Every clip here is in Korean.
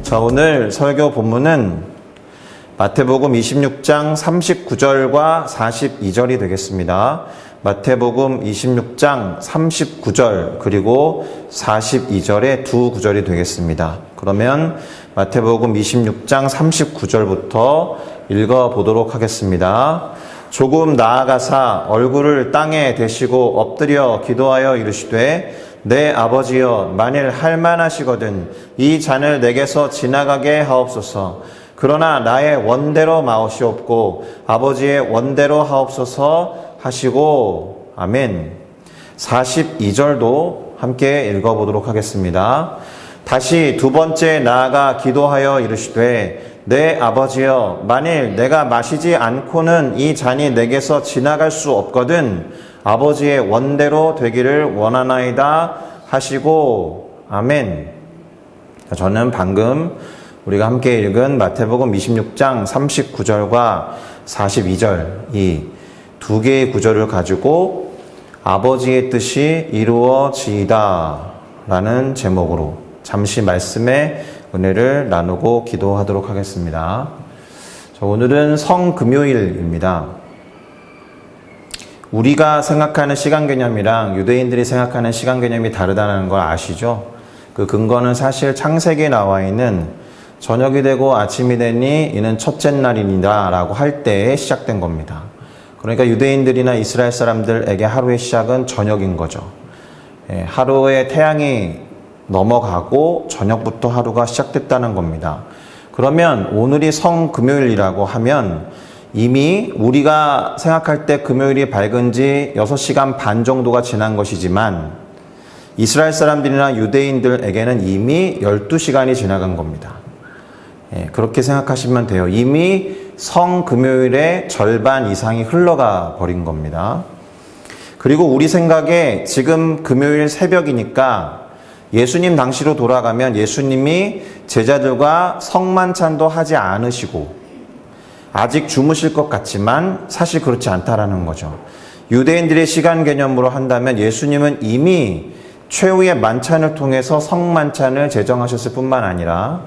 자, 오늘 설교 본문은 마태복음 26장 39절과 42절이 되겠습니다. 마태복음 26장 39절 그리고 42절의 두 구절이 되겠습니다. 그러면 마태복음 26장 39절부터 읽어보도록 하겠습니다. 조금 나아가사 얼굴을 땅에 대시고 엎드려 기도하여 이르시되 내 아버지여, 만일 할만하시거든 이 잔을 내게서 지나가게 하옵소서. 그러나 나의 원대로 마옵시옵고 아버지의 원대로 하옵소서 하시고. 아멘. 42절도 함께 읽어보도록 하겠습니다. 다시 두 번째 나아가 기도하여 이르시되 내 아버지여, 만일 내가 마시지 않고는 이 잔이 내게서 지나갈 수 없거든 아버지의 원대로 되기를 원하나이다 하시고. 아멘. 저는 방금 우리가 함께 읽은 마태복음 26장 39절과 42절 이 두 개의 구절을 가지고 아버지의 뜻이 이루어지이다 라는 제목으로 잠시 말씀의 은혜를 나누고 기도하도록 하겠습니다. 오늘은 성금요일입니다. 우리가 생각하는 시간 개념이랑 유대인들이 생각하는 시간 개념이 다르다는 걸 아시죠? 그 근거는 사실 창세기에 나와 있는 저녁이 되고 아침이 되니 이는 첫째 날이니라 라고 할 때에 시작된 겁니다. 그러니까 유대인들이나 이스라엘 사람들에게 하루의 시작은 저녁인 거죠. 하루에 태양이 넘어가고 저녁부터 하루가 시작됐다는 겁니다. 그러면 오늘이 성금요일이라고 하면 이미 우리가 생각할 때 금요일이 밝은 지 6시간 반 정도가 지난 것이지만 이스라엘 사람들이나 유대인들에게는 이미 12시간이 지나간 겁니다. 그렇게 생각하시면 돼요. 이미 성금요일의 절반 이상이 흘러가 버린 겁니다. 그리고 우리 생각에 지금 금요일 새벽이니까 예수님 당시로 돌아가면 예수님이 제자들과 성만찬도 하지 않으시고 아직 주무실 것 같지만 사실 그렇지 않다라는 거죠. 유대인들의 시간 개념으로 한다면 예수님은 이미 최후의 만찬을 통해서 성만찬을 제정하셨을 뿐만 아니라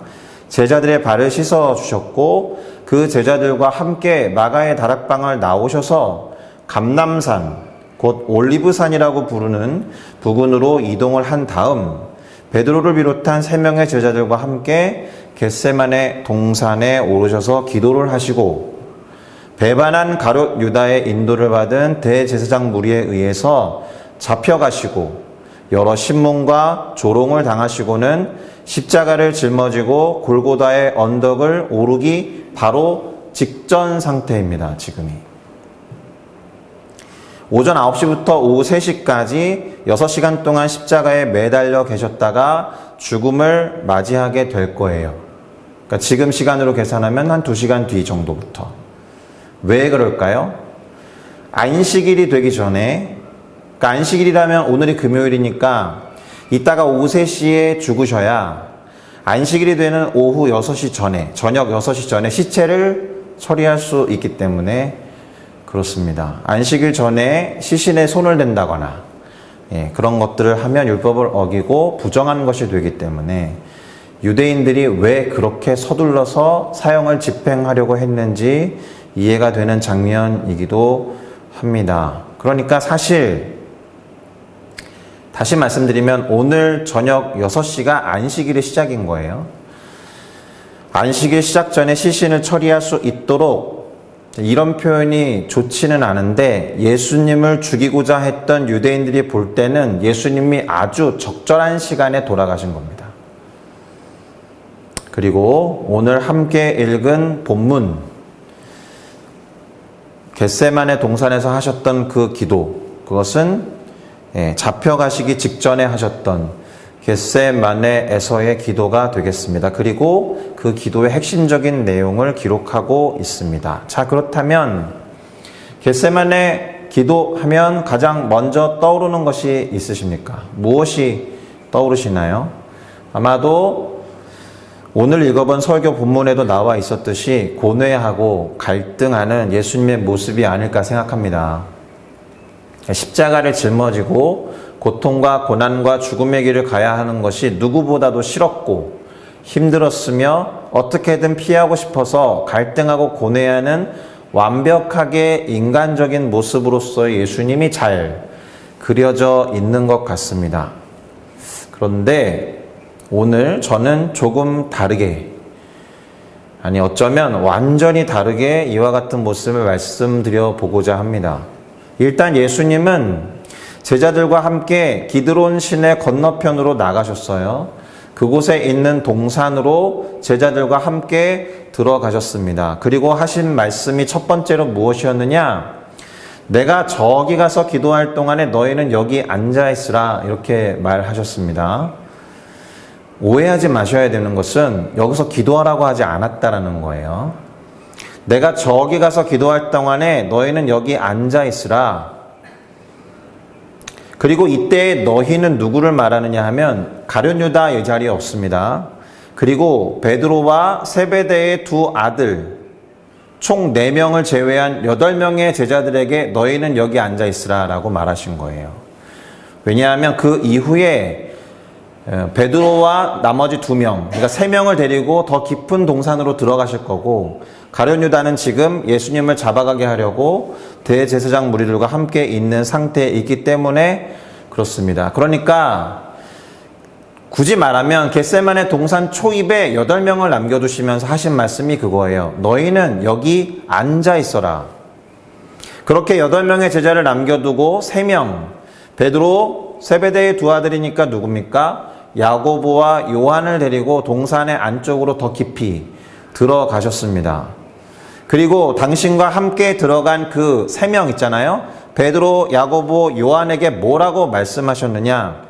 제자들의 발을 씻어 주셨고 그 제자들과 함께 마가의 다락방을 나오셔서 감람산, 곧 올리브산이라고 부르는 부근으로 이동을 한 다음 베드로를 비롯한 3명의 제자들과 함께 겟세마네 동산에 오르셔서 기도를 하시고 배반한 가룟 유다의 인도를 받은 대제사장 무리에 의해서 잡혀가시고 여러 신문과 조롱을 당하시고는 십자가를 짊어지고 골고다의 언덕을 오르기 바로 직전 상태입니다. 지금이. 오전 9시부터 오후 3시까지 6시간 동안 십자가에 매달려 계셨다가 죽음을 맞이하게 될 거예요. 그러니까 지금 시간으로 계산하면 한 2시간 뒤 정도부터. 왜 그럴까요? 안식일이 되기 전에, 그러니까 안식일이라면 오늘이 금요일이니까 이따가 오후 3시에 죽으셔야 안식일이 되는 오후 6시 전에, 저녁 6시 전에 시체를 처리할 수 있기 때문에 그렇습니다. 안식일 전에 시신에 손을 댄다거나 그런 것들을 하면 율법을 어기고 부정한 것이 되기 때문에 유대인들이 왜 그렇게 서둘러서 사형을 집행하려고 했는지 이해가 되는 장면이기도 합니다. 그러니까 사실 다시 말씀드리면 오늘 저녁 6시가 안식일의 시작인 거예요. 안식일 시작 전에 시신을 처리할 수 있도록 이런 표현이 좋지는 않은데 예수님을 죽이고자 했던 유대인들이 볼 때는 예수님이 아주 적절한 시간에 돌아가신 겁니다. 그리고 오늘 함께 읽은 본문 겟세마네 동산에서 하셨던 그 기도, 그것은 잡혀가시기 직전에 하셨던 겟세마네에서의 기도가 되겠습니다. 그리고 그 기도의 핵심적인 내용을 기록하고 있습니다. 자, 그렇다면 겟세마네 기도하면 가장 먼저 떠오르는 것이 있으십니까? 무엇이 떠오르시나요? 아마도 오늘 읽어본 설교 본문에도 나와 있었듯이 고뇌하고 갈등하는 예수님의 모습이 아닐까 생각합니다. 십자가를 짊어지고 고통과 고난과 죽음의 길을 가야 하는 것이 누구보다도 싫었고 힘들었으며 어떻게든 피하고 싶어서 갈등하고 고뇌하는 완벽하게 인간적인 모습으로서의 예수님이 잘 그려져 있는 것 같습니다. 그런데 오늘 저는 조금 다르게, 아니 어쩌면 완전히 다르게 이와 같은 모습을 말씀드려 보고자 합니다. 일단 예수님은 제자들과 함께 기드론 시내 건너편으로 나가셨어요. 그곳에 있는 동산으로 제자들과 함께 들어가셨습니다. 그리고 하신 말씀이 첫 번째로 무엇이었느냐? 내가 저기 가서 기도할 동안에 너희는 여기 앉아 있으라, 이렇게 말하셨습니다. 오해하지 마셔야 되는 것은 여기서 기도하라고 하지 않았다라는 거예요. 내가 저기 가서 기도할 동안에 너희는 여기 앉아 있으라. 그리고 이때 너희는 누구를 말하느냐 하면 가룟 유다 이 자리에 없습니다. 그리고 베드로와 세베대의 두 아들 총 4명을 제외한 8명의 제자들에게 너희는 여기 앉아 있으라 라고 말하신 거예요. 왜냐하면 그 이후에 베드로와 나머지 2명, 그러니까 3명을 데리고 더 깊은 동산으로 들어가실 거고, 가룟 유다는 지금 예수님을 잡아가게 하려고 대제사장 무리들과 함께 있는 상태에 있기 때문에 그렇습니다. 그러니까 굳이 말하면 겟세마네 동산 초입에 8명을 남겨두시면서 하신 말씀이 그거예요. 너희는 여기 앉아 있어라. 그렇게 8명의 제자를 남겨두고 3명, 베드로, 세베대의 두 아들이니까 누굽니까? 야고보와 요한을 데리고 동산의 안쪽으로 더 깊이 들어가셨습니다. 그리고 당신과 함께 들어간 그 3명 있잖아요. 베드로, 야고보, 요한에게 뭐라고 말씀하셨느냐?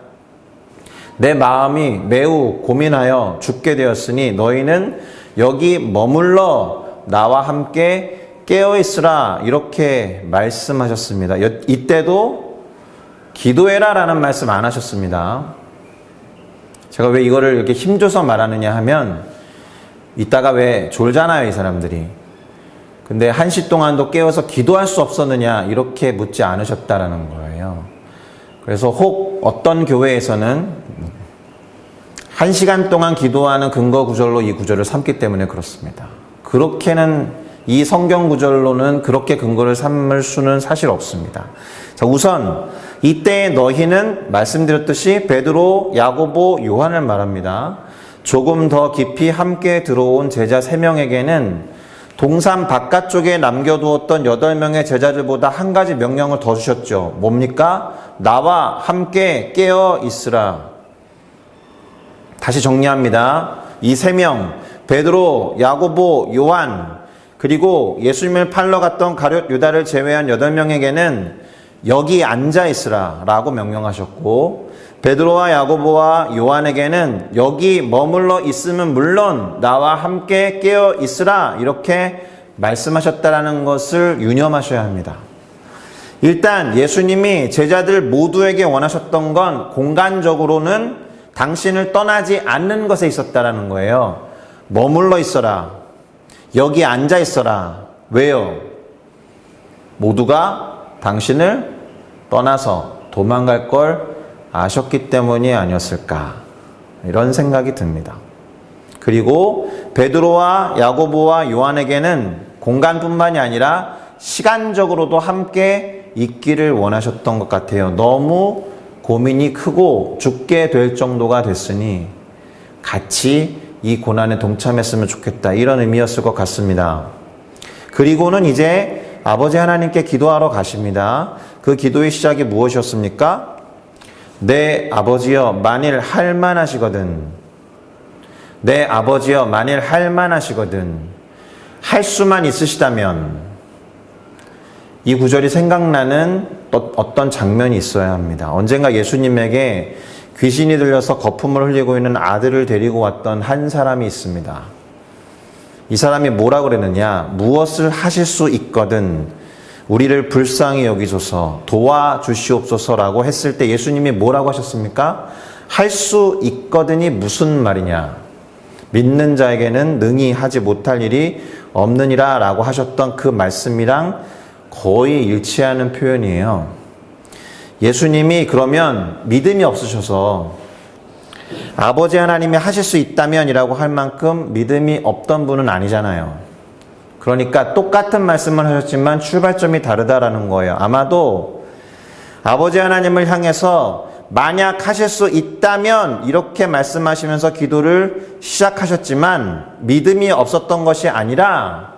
내 마음이 매우 고민하여 죽게 되었으니 너희는 여기 머물러 나와 함께 깨어있으라, 이렇게 말씀하셨습니다. 이때도 기도해라 라는 말씀 안 하셨습니다. 제가 왜 이거를 이렇게 힘줘서 말하느냐 하면, 이따가 왜 졸잖아요, 이 사람들이. 근데 1시 동안도 깨어서 기도할 수 없었느냐, 이렇게 묻지 않으셨다라는 거예요. 그래서 혹 어떤 교회에서는 1시간 동안 기도하는 근거 구절로 이 구절을 삼기 때문에 그렇습니다. 그렇게는, 이 성경 구절로는 그렇게 근거를 삼을 수는 사실 없습니다. 자, 우선 이때 너희는 말씀드렸듯이 베드로, 야고보, 요한을 말합니다. 조금 더 깊이 함께 들어온 제자 3명에게는 동산 바깥쪽에 남겨두었던 8명의 제자들보다 한 가지 명령을 더 주셨죠. 뭡니까? 나와 함께 깨어 있으라. 다시 정리합니다. 이 3명, 베드로, 야고보, 요한, 그리고 예수님을 팔러 갔던 가룟 유다를 제외한 8명에게는 여기 앉아 있으라 라고 명령하셨고, 베드로와 야고보와 요한에게는 여기 머물러 있으면 물론 나와 함께 깨어 있으라, 이렇게 말씀하셨다라는 것을 유념하셔야 합니다. 일단 예수님이 제자들 모두에게 원하셨던 건 공간적으로는 당신을 떠나지 않는 것에 있었다라는 거예요. 머물러 있어라. 여기 앉아 있어라. 왜요? 모두가 당신을 떠나서 도망갈 걸 아셨기 때문이 아니었을까, 이런 생각이 듭니다. 그리고 베드로와 야고보와 요한에게는 공간뿐만이 아니라 시간적으로도 함께 있기를 원하셨던 것 같아요. 너무 고민이 크고 죽게 될 정도가 됐으니 같이 이 고난에 동참했으면 좋겠다, 이런 의미였을 것 같습니다. 그리고는 이제 아버지 하나님께 기도하러 가십니다. 그 기도의 시작이 무엇이었습니까? 내 아버지여 만일 할만하시거든, 내 아버지여 만일 할만하시거든, 할 수만 있으시다면, 이 구절이 생각나는 어떤 장면이 있어야 합니다. 언젠가 예수님에게 귀신이 들려서 거품을 흘리고 있는 아들을 데리고 왔던 한 사람이 있습니다. 이 사람이 뭐라 그랬느냐? 무엇을 하실 수 있거든 우리를 불쌍히 여기소서, 도와주시옵소서라고 했을 때 예수님이 뭐라고 하셨습니까? 할 수 있거든이 무슨 말이냐? 믿는 자에게는 능히 하지 못할 일이 없느니라 라고 하셨던 그 말씀이랑 거의 일치하는 표현이에요. 예수님이 그러면 믿음이 없으셔서 아버지 하나님이 하실 수 있다면이라고 할 만큼 믿음이 없던 분은 아니잖아요. 그러니까 똑같은 말씀을 하셨지만 출발점이 다르다라는 거예요. 아마도 아버지 하나님을 향해서 만약 하실 수 있다면 이렇게 말씀하시면서 기도를 시작하셨지만 믿음이 없었던 것이 아니라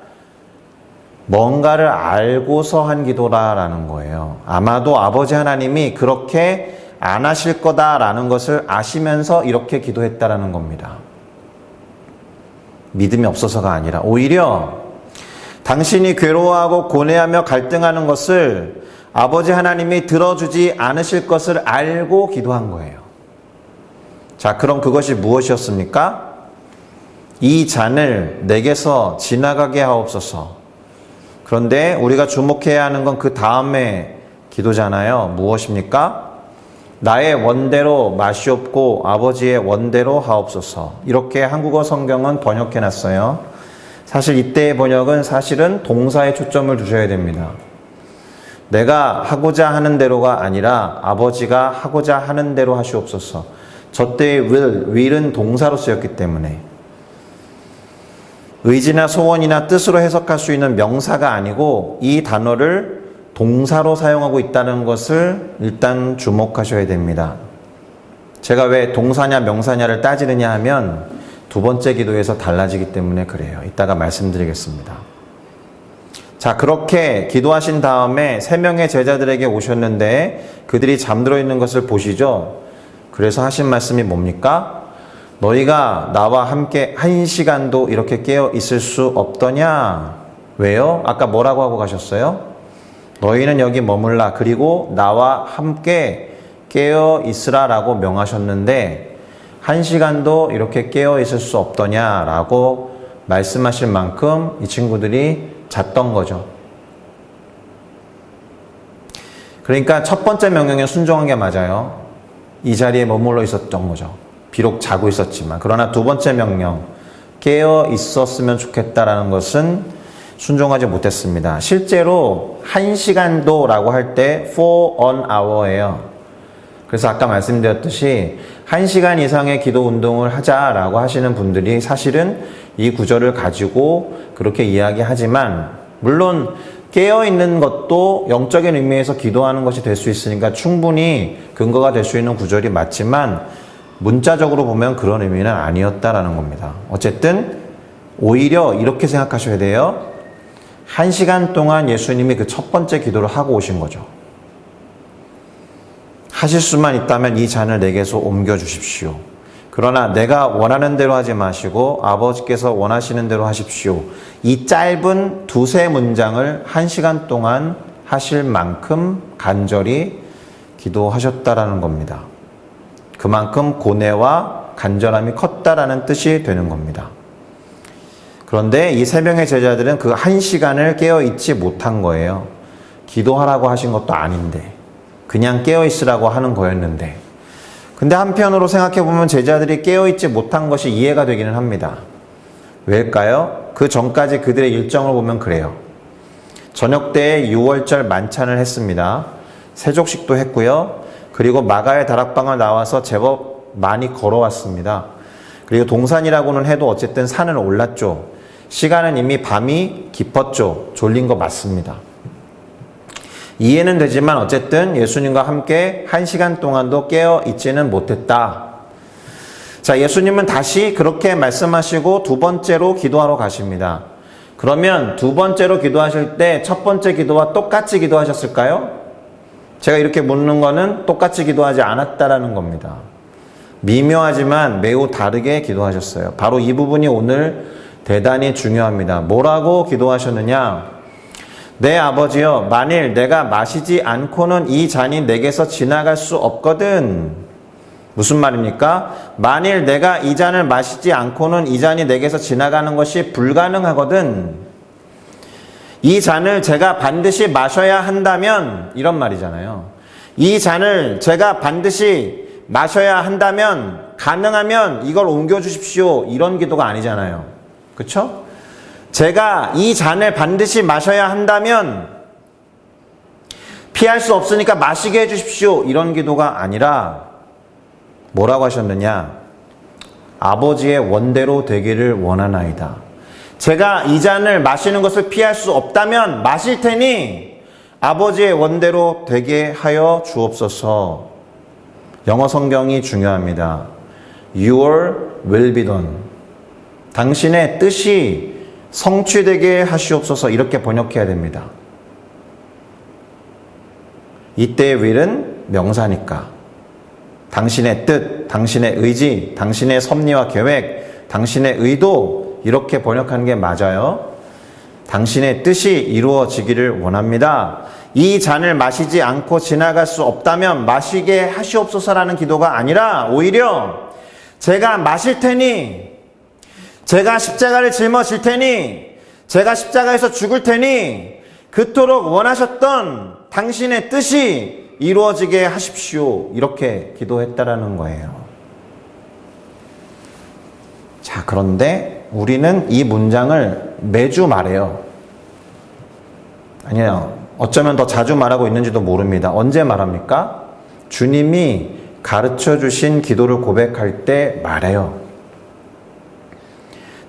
뭔가를 알고서 한 기도라는 거예요. 아마도 아버지 하나님이 그렇게 안 하실 거다라는 것을 아시면서 이렇게 기도했다라는 겁니다. 믿음이 없어서가 아니라 오히려 당신이 괴로워하고 고뇌하며 갈등하는 것을 아버지 하나님이 들어주지 않으실 것을 알고 기도한 거예요. 자, 그럼 그것이 무엇이었습니까? 이 잔을 내게서 지나가게 하옵소서. 그런데 우리가 주목해야 하는 건 그 다음에 기도잖아요. 무엇입니까? 나의 원대로 마시옵고 아버지의 원대로 하옵소서. 이렇게 한국어 성경은 번역해놨어요. 사실 이때의 번역은 사실은 동사에 초점을 두셔야 됩니다. 내가 하고자 하는 대로가 아니라 아버지가 하고자 하는 대로 하시옵소서. 저 때의 will은 동사로 쓰였기 때문에 의지나 소원이나 뜻으로 해석할 수 있는 명사가 아니고 이 단어를 동사로 사용하고 있다는 것을 일단 주목하셔야 됩니다. 제가 왜 동사냐 명사냐를 따지느냐 하면 두 번째 기도에서 달라지기 때문에 그래요. 이따가 말씀드리겠습니다. 자, 그렇게 기도하신 다음에 3명의 제자들에게 오셨는데 그들이 잠들어 있는 것을 보시죠. 그래서 하신 말씀이 뭡니까? 너희가 나와 함께 1시간도 이렇게 깨어 있을 수 없더냐? 왜요? 아까 뭐라고 하고 가셨어요? 너희는 여기 머물라. 그리고 나와 함께 깨어 있으라 라고 명하셨는데 1시간도 이렇게 깨어 있을 수 없더냐? 라고 말씀하실 만큼 이 친구들이 잤던 거죠. 그러니까 첫 번째 명령에 순종한 게 맞아요. 이 자리에 머물러 있었던 거죠. 비록 자고 있었지만. 그러나 두 번째 명령, 깨어 있었으면 좋겠다라는 것은 순종하지 못했습니다. 실제로 1시간도 라고 할 때 for an hour예요. 그래서 아까 말씀드렸듯이 1시간 이상의 기도 운동을 하자라고 하시는 분들이 사실은 이 구절을 가지고 그렇게 이야기하지만, 물론 깨어있는 것도 영적인 의미에서 기도하는 것이 될 수 있으니까 충분히 근거가 될 수 있는 구절이 맞지만 문자적으로 보면 그런 의미는 아니었다라는 겁니다. 어쨌든 오히려 이렇게 생각하셔야 돼요. 1시간 동안 예수님이 그 첫 번째 기도를 하고 오신 거죠. 하실 수만 있다면 이 잔을 내게서 옮겨주십시오. 그러나 내가 원하는 대로 하지 마시고 아버지께서 원하시는 대로 하십시오. 이 짧은 두세 문장을 1시간 동안 하실 만큼 간절히 기도하셨다라는 겁니다. 그만큼 고뇌와 간절함이 컸다라는 뜻이 되는 겁니다. 그런데 이 3명의 제자들은 그 1시간을 깨어있지 못한 거예요. 기도하라고 하신 것도 아닌데 그냥 깨어있으라고 하는 거였는데, 근데 한편으로 생각해보면 제자들이 깨어있지 못한 것이 이해가 되기는 합니다. 왜일까요? 그 전까지 그들의 일정을 보면 그래요. 저녁 때에 6월절 만찬을 했습니다. 세족식도 했고요. 그리고 마가의 다락방을 나와서 제법 많이 걸어왔습니다. 그리고 동산이라고는 해도 어쨌든 산을 올랐죠. 시간은 이미 밤이 깊었죠. 졸린 거 맞습니다. 이해는 되지만 어쨌든 예수님과 함께 1시간 동안도 깨어 있지는 못했다. 자, 예수님은 다시 그렇게 말씀하시고 두 번째로 기도하러 가십니다. 그러면 두 번째로 기도하실 때 첫 번째 기도와 똑같이 기도하셨을까요? 제가 이렇게 묻는 거는 똑같이 기도하지 않았다라는 겁니다. 미묘하지만 매우 다르게 기도하셨어요. 바로 이 부분이 오늘 대단히 중요합니다. 뭐라고 기도하셨느냐? 내 아버지여, 만일 내가 마시지 않고는 이 잔이 내게서 지나갈 수 없거든. 무슨 말입니까? 만일 내가 이 잔을 마시지 않고는 이 잔이 내게서 지나가는 것이 불가능하거든. 이 잔을 제가 반드시 마셔야 한다면, 이런 말이잖아요. 이 잔을 제가 반드시 마셔야 한다면, 가능하면 이걸 옮겨주십시오. 이런 기도가 아니잖아요. 그쵸? 제가 이 잔을 반드시 마셔야 한다면 피할 수 없으니까 마시게 해주십시오. 이런 기도가 아니라 뭐라고 하셨느냐? 아버지의 원대로 되기를 원하나이다. 제가 이 잔을 마시는 것을 피할 수 없다면 마실 테니 아버지의 원대로 되게 하여 주옵소서. 영어 성경이 중요합니다. Your will be done. 당신의 뜻이 성취되게 하시옵소서. 이렇게 번역해야 됩니다. 이때의 will은 명사니까 당신의 뜻, 당신의 의지, 당신의 섭리와 계획, 당신의 의도 이렇게 번역하는 게 맞아요. 당신의 뜻이 이루어지기를 원합니다. 이 잔을 마시지 않고 지나갈 수 없다면 마시게 하시옵소서라는 기도가 아니라 오히려 제가 마실 테니, 제가 십자가를 짊어질 테니, 제가 십자가에서 죽을 테니 그토록 원하셨던 당신의 뜻이 이루어지게 하십시오. 이렇게 기도했다라는 거예요. 자, 그런데 우리는 이 문장을 매주 말해요. 아니요. 어쩌면 더 자주 말하고 있는지도 모릅니다. 언제 말합니까? 주님이 가르쳐 주신 기도를 고백할 때 말해요.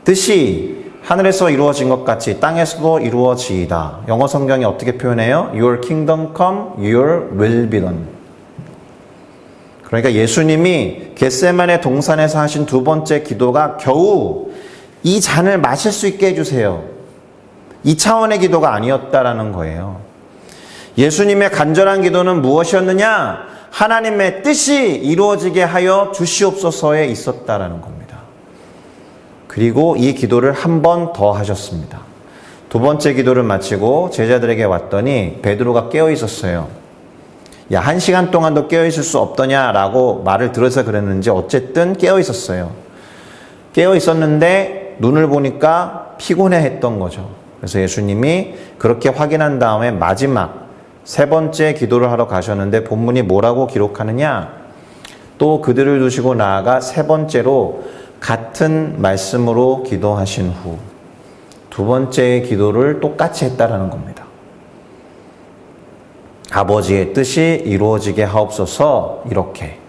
뜻이 하늘에서 이루어진 것 같이 땅에서도 이루어지이다. 영어 성경이 어떻게 표현해요? Your kingdom come, your will be done. 그러니까 예수님이 겟세마네 동산에서 하신 두 번째 기도가 겨우 이 잔을 마실 수 있게 해주세요. 이 차원의 기도가 아니었다라는 거예요. 예수님의 간절한 기도는 무엇이었느냐? 하나님의 뜻이 이루어지게 하여 주시옵소서에 있었다라는 겁니다. 그리고 이 기도를 한 번 더 하셨습니다. 두 번째 기도를 마치고 제자들에게 왔더니 베드로가 깨어 있었어요. 야, 1시간 동안도 깨어 있을 수 없더냐라고 말을 들어서 그랬는지 어쨌든 깨어 있었어요. 깨어 있었는데 눈을 보니까 피곤해 했던 거죠. 그래서 예수님이 그렇게 확인한 다음에 마지막 세 번째 기도를 하러 가셨는데 본문이 뭐라고 기록하느냐? 또 그들을 두시고 나아가 세 번째로 같은 말씀으로 기도하신 후 두 번째의 기도를 똑같이 했다라는 겁니다. 아버지의 뜻이 이루어지게 하옵소서. 이렇게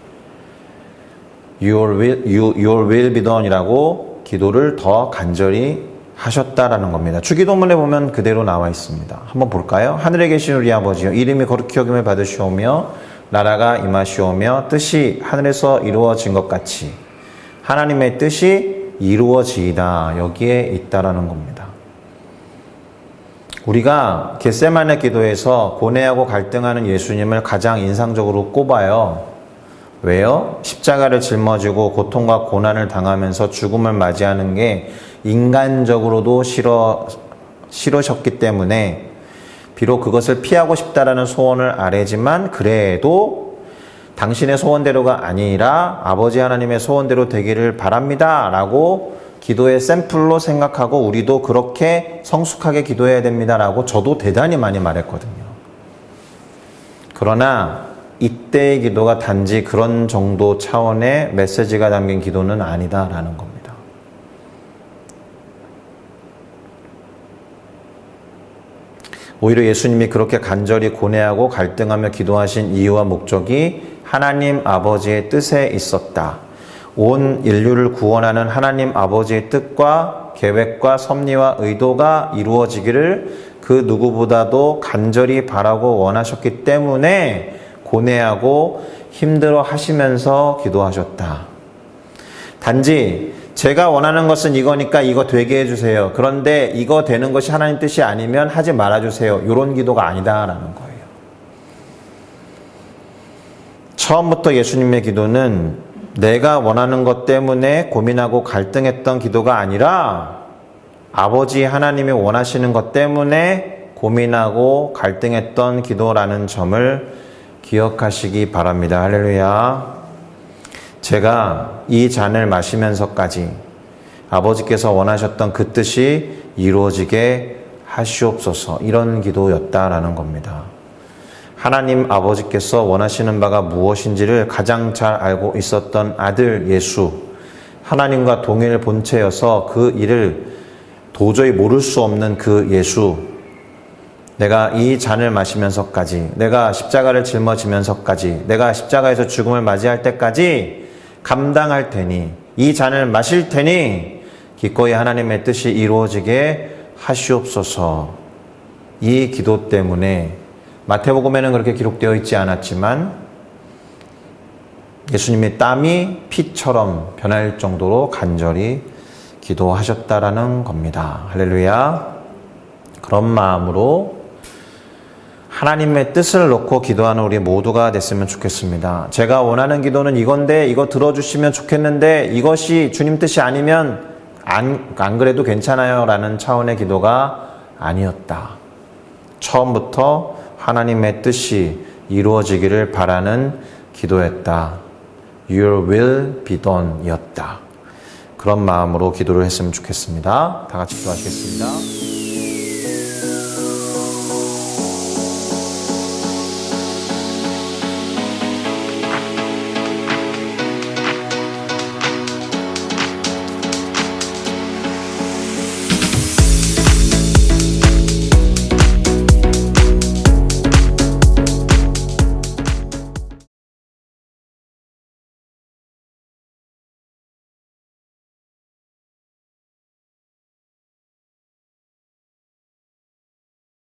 Your will be done 이라고 기도를 더 간절히 하셨다라는 겁니다. 주기도문에 보면 그대로 나와 있습니다. 한번 볼까요? 하늘에 계신 우리 아버지여, 이름이 거룩히 여김을 받으시오며 나라가 임하시오며 뜻이 하늘에서 이루어진 것 같이 하나님의 뜻이 이루어지이다. 여기에 있다라는 겁니다. 우리가 겟세마네 기도에서 고뇌하고 갈등하는 예수님을 가장 인상적으로 꼽아요. 왜요? 십자가를 짊어지고 고통과 고난을 당하면서 죽음을 맞이하는 게 인간적으로도 싫으셨기 때문에 비록 그것을 피하고 싶다라는 소원을 아뢰지만 그래도 당신의 소원대로가 아니라 아버지 하나님의 소원대로 되기를 바랍니다 라고 기도의 샘플로 생각하고 우리도 그렇게 성숙하게 기도해야 됩니다 라고 저도 대단히 많이 말했거든요. 그러나 이때의 기도가 단지 그런 정도 차원의 메시지가 담긴 기도는 아니다라는 겁니다. 오히려 예수님이 그렇게 간절히 고뇌하고 갈등하며 기도하신 이유와 목적이 하나님 아버지의 뜻에 있었다. 온 인류를 구원하는 하나님 아버지의 뜻과 계획과 섭리와 의도가 이루어지기를 그 누구보다도 간절히 바라고 원하셨기 때문에 고뇌하고 힘들어 하시면서 기도하셨다. 단지 제가 원하는 것은 이거니까 이거 되게 해주세요. 그런데 이거 되는 것이 하나님 뜻이 아니면 하지 말아주세요. 이런 기도가 아니다라는 거예요. 처음부터 예수님의 기도는 내가 원하는 것 때문에 고민하고 갈등했던 기도가 아니라 아버지 하나님이 원하시는 것 때문에 고민하고 갈등했던 기도라는 점을 기억하시기 바랍니다. 할렐루야. 제가 이 잔을 마시면서까지 아버지께서 원하셨던 그 뜻이 이루어지게 하시옵소서. 이런 기도였다라는 겁니다. 하나님 아버지께서 원하시는 바가 무엇인지를 가장 잘 알고 있었던 아들 예수, 하나님과 동일 본체여서 그 일을 도저히 모를 수 없는 그 예수, 내가 이 잔을 마시면서까지, 내가 십자가를 짊어지면서까지, 내가 십자가에서 죽음을 맞이할 때까지 감당할 테니 이 잔을 마실 테니 기꺼이 하나님의 뜻이 이루어지게 하시옵소서. 이 기도 때문에 마태복음에는 그렇게 기록되어 있지 않았지만 예수님의 땀이 피처럼 변할 정도로 간절히 기도하셨다라는 겁니다. 할렐루야. 그런 마음으로 하나님의 뜻을 놓고 기도하는 우리 모두가 됐으면 좋겠습니다. 제가 원하는 기도는 이건데 이거 들어주시면 좋겠는데 이것이 주님 뜻이 아니면 안 그래도 괜찮아요 라는 차원의 기도가 아니었다. 처음부터 하나님의 뜻이 이루어지기를 바라는 기도였다. Your will be done 이었다. 그런 마음으로 기도를 했으면 좋겠습니다. 다 같이 기도하시겠습니다.